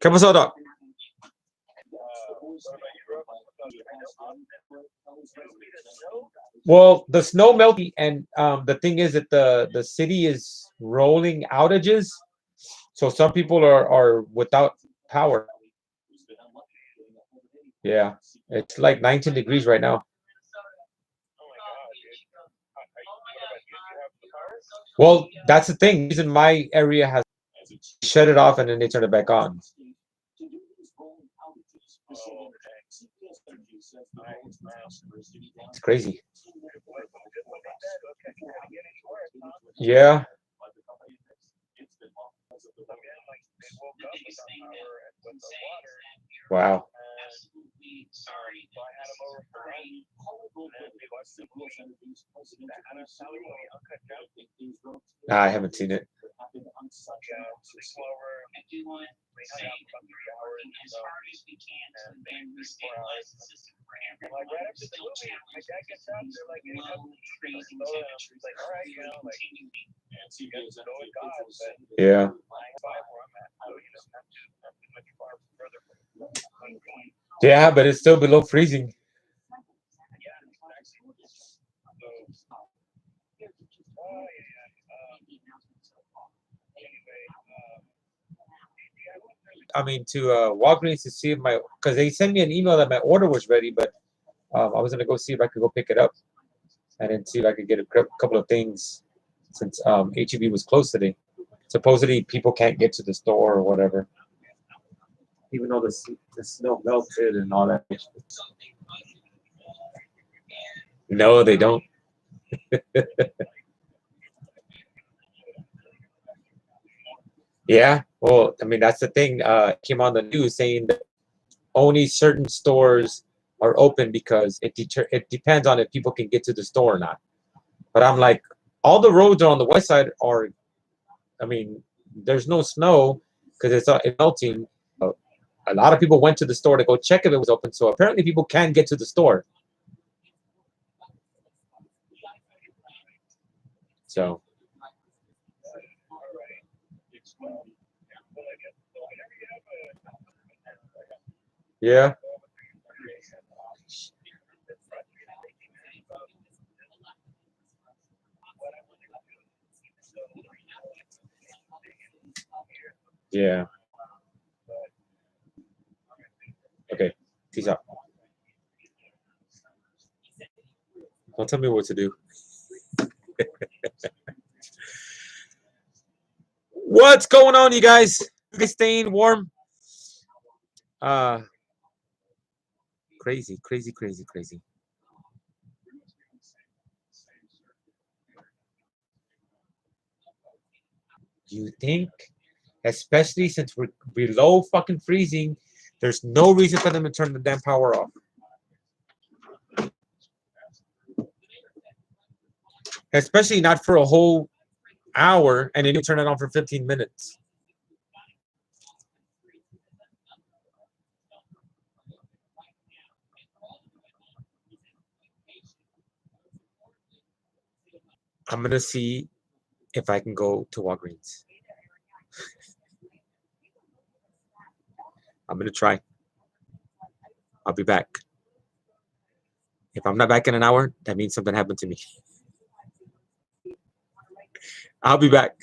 ¿Qué pasó, Doc? Well, the snow melting, and the thing is that the city is rolling outages, so some people are without power. Yeah, it's like 19 degrees right now. Well, that's the thing. The reason my area has shut it off and then they turn it back on. It's crazy. Yeah. Wow. Nah, I haven't seen it. Yeah. Yeah, but it's still below freezing. I mean, to Walgreens to see if my because they sent me an email that my order was ready, but I was gonna go see if I could go pick it up and then see if I could get a couple of things since HEB was closed today. Supposedly, people can't get to the store or whatever, even though the snow melted and all that. No, they don't. Yeah, well, I mean that's the thing. Came on the news saying that only certain stores are open because it depends on if people can get to the store or not. But I'm like, all the roads on the west side are. I mean, there's no snow because it's melting. A lot of people went to the store to go check if it was open. So apparently, people can get to the store. So yeah, yeah. Okay, peace out. Don't tell me what to do. What's going on, you guys? You guys staying warm? Uh, crazy, crazy, crazy, crazy. You think, especially since we're below fucking freezing, there's no reason for them to turn the damn power off. Especially not for a whole hour and then you turn it on for 15 minutes. I'm gonna see if I can go to Walgreens. I'm gonna try. I'll be back. If I'm not back in an hour, that means something happened to me. I'll be back.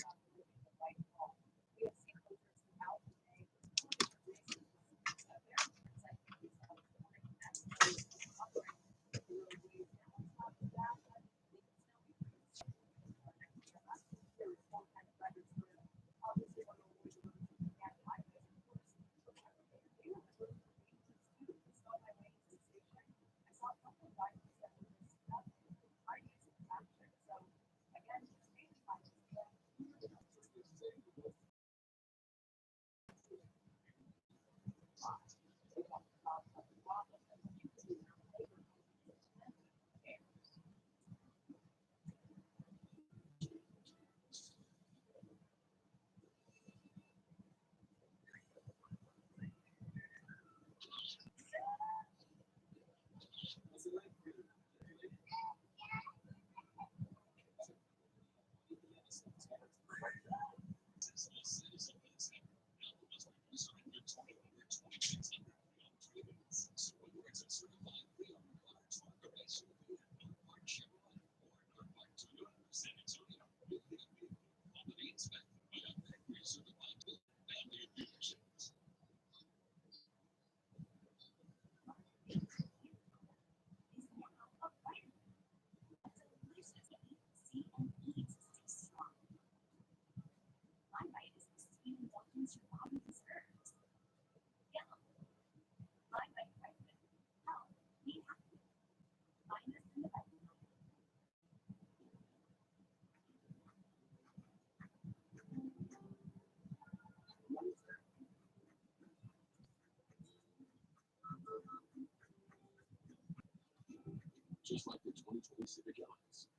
just like the 2020 Civic Alliance.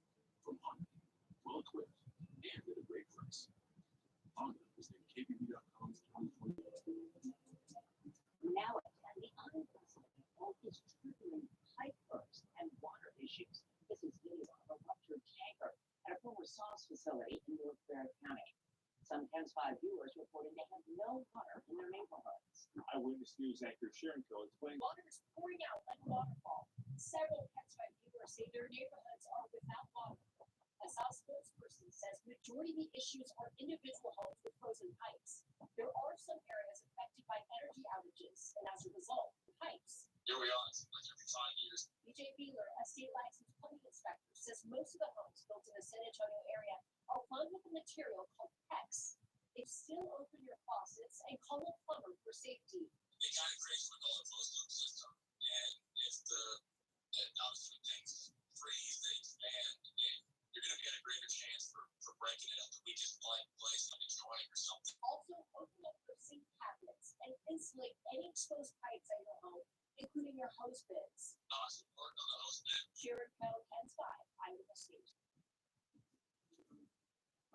From Honda, well equipped and at a great price. Honda is named KBB.com's 2020. Now and the unprecedented is triggering pipe bursts and water issues. This is video of a ruptured tanker at a former sauce facility in North Bexar County. Some 10-5 viewers reporting they have no water in their neighborhoods. Eyewitness News anchor Sharon Co explains. Water is pouring out like a waterfall. Several 10-5 viewers say their neighborhoods are without water. A South spokesperson says majority of the issues are individual homes with frozen pipes. There are some areas affected by energy outages, and as a result, pipes. Here we are, like every 5 years. BJ Beeler, a state licensed plumbing inspector, says most of the homes built in the San Antonio area are plumbed with a material called PEX. They still open your faucets and call a plumber for safety. It kind of creates what we call a closed loop system, and if obviously things freeze, they expand, and you're going to get a greater chance for breaking it at the weakest place, like a joint or something. Also, open up your sink cabinets and insulate any exposed pipes at your home, including your hose bibs. Awesome work on the hose bib. Sharon Co, 10-5, Eyewitness News.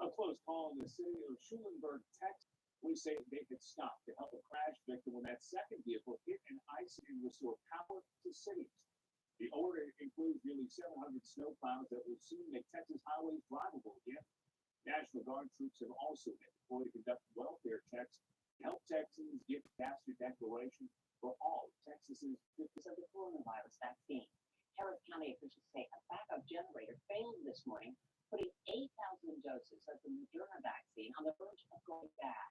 A close call in the city of Schulenburg, Texas. Police say they had stopped to help a crash victim when that second vehicle hit an ice and restored power to cities. The order includes nearly 700 snowplows that will soon make Texas highways drivable again. National Guard troops have also been deployed to conduct welfare checks to help Texans get faster declaration for all of Texas's Because of the coronavirus vaccine, Harris County officials say a backup generator failed this morning, putting 8,000 doses of the Moderna vaccine on the verge of going bad.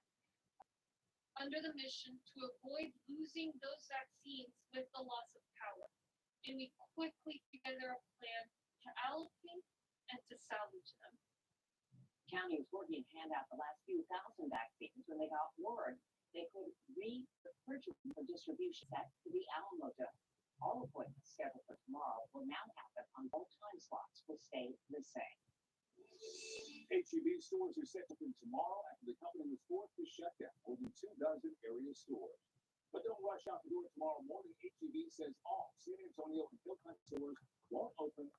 Under the mission to avoid losing those vaccines with the loss of power, and we quickly put together a plan to allocate and to salvage them. County was working to hand out the last few thousand vaccines when they got word they could repurchase them for distribution set to the Alamo Dome. All appointments scheduled for tomorrow will now happen on both time slots will stay the same. H-E-B stores are set to open tomorrow after the company was forced to shut down more than 24 area stores. But don't rush out the door tomorrow morning. H-E-B says all San Antonio and Hill Country stores won't open.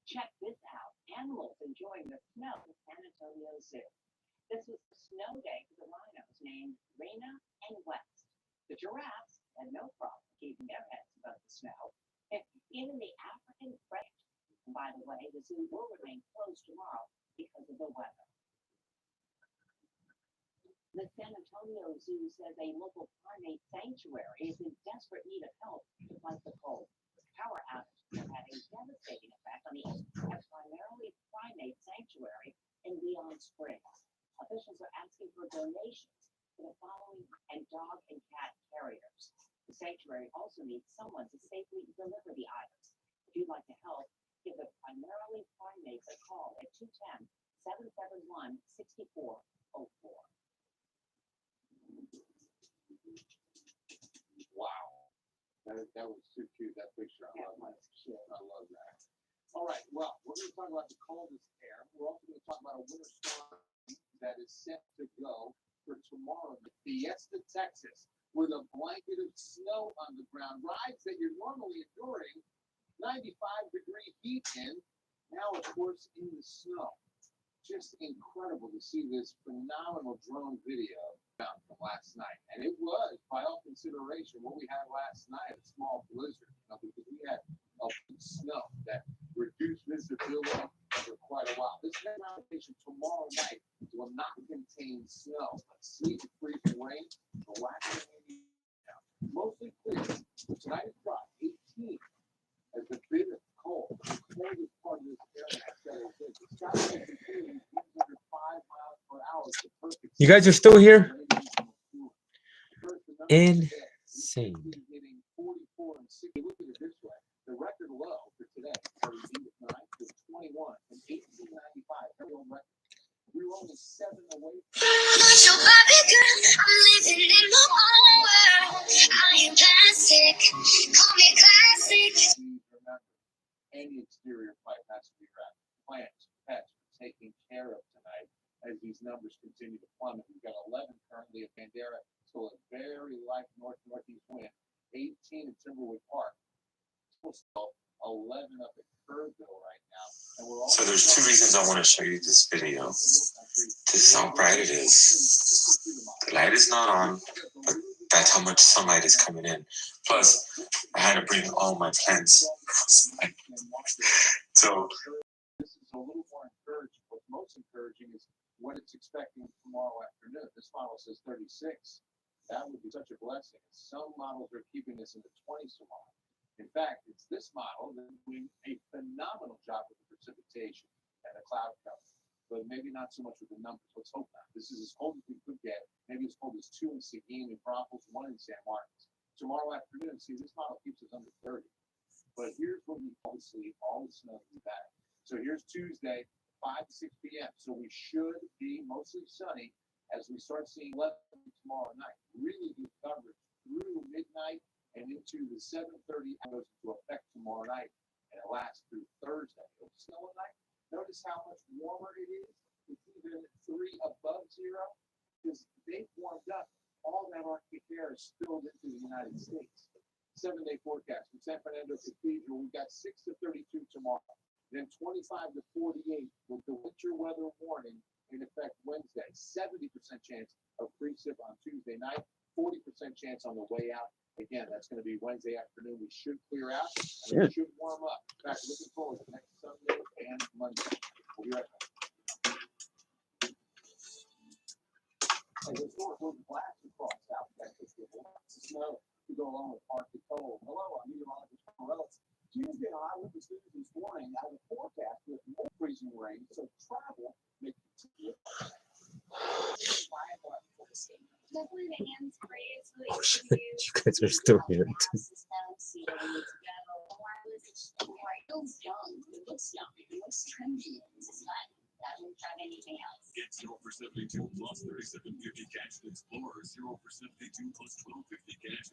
Check this out. Animals enjoying the snow at San Antonio Zoo. This was a snow day for the rhinos named Reina and West. The giraffes had no problem keeping their heads above the snow. Even the African crate. And by the way, the zoo will remain closed tomorrow because of the weather. The San Antonio Zoo says a local primate sanctuary is in desperate need of help to fight the cold. Power outages have had a devastating effect on the primarily primate sanctuary in Leon Springs. Officials are asking for donations for the following and dog and cat carriers. The sanctuary also needs someone to safely deliver the items. If you'd like to help, give the primarily primates a call at 210-771-6404. Wow. That was too cute, that picture. I love that. All right, well, we're going to talk about the coldest air. We're also going to talk about a winter storm that is set to go for tomorrow. Fiesta, Texas, with a blanket of snow on the ground. Rides that you're normally enduring 95-degree heat in, now, of course, in the snow. Just incredible to see this phenomenal drone video from last night. And it was, by all consideration, what we had last night, a small blizzard, because we had a snow that reduced visibility for quite a while. This next application tomorrow night will not contain snow, but sleet, freeze, and rain, relaxing, mostly clear. Tonight is Friday, 18. As the bit of cold, the coldest part of this area, the sky is between 105 miles per hour. You guys are still here? Insane. Hitting 44 and 60. Look at it this way. The record low for today, 9 to 21 from 1895. Everyone record. We were only 7 away from Your Barbie girl, I'm living in my own world. I am plastic, call me classic. Please remember, any exterior pipe has to be wrapped. Plants, pets are taken care of tonight as these numbers continue to plummet. We've got 11 currently at Bandera, still a very light northeast wind. 18 at Timberwood Park. 11 up at Kerrville right now. And we're So there's two reasons I want to show you this video. This is how bright it is. The light is not on, but that's how much sunlight is coming in. Plus, I had to bring all my plants. So this is a little more encouraging. What's most encouraging is what it's expecting tomorrow afternoon. This model says 36. That would be such a blessing. Some models are keeping us in the 20s tomorrow. In fact, it's this model that's doing a phenomenal job with the precipitation and the cloud cover, but maybe not so much with the numbers. Let's hope not. This is as cold as we could get. Maybe as cold as 2 in Seguin and Braunfels, 1 in San Marcos. Tomorrow afternoon, see, this model keeps us under 30. But here's what we obviously all the snow will be back. So here's Tuesday, 5 to 6 p.m. So we should be mostly sunny as we start seeing 11 tomorrow night. Really good coverage through midnight and into the 7:30 hours to affect tomorrow night, and it lasts through Thursday. It'll snow at night. Notice how much warmer it is. It's even 3 above zero because they've warmed up. All that Arctic air is spilled into the United States. 7-day forecast from San Fernando Cathedral. We've got 6 to 32 tomorrow, then 25 to 48 with the winter weather warning in effect Wednesday. 70% chance of precip on Tuesday night. 40% chance on the way out. Again, that's going to be Wednesday afternoon. We should clear out and we should warm up. In fact, looking forward to next Sunday and Monday. We'll be right back. A historic look blast across South Texas with lots of snow to go along with Arctic cold. Hello, I'm meteorologist Tom Reynolds. Tuesday on Eyewitness News this morning, I have a forecast with more freezing rain, so travel may continue. Definitely the hands raised. oh shit, you guys are still here. It feels young. It looks young. It looks trendy. It's not. I don't have anything else. Get 0 for 72 plus 37.50 cash at Explorer. 0 for 72 plus 12.50 cash.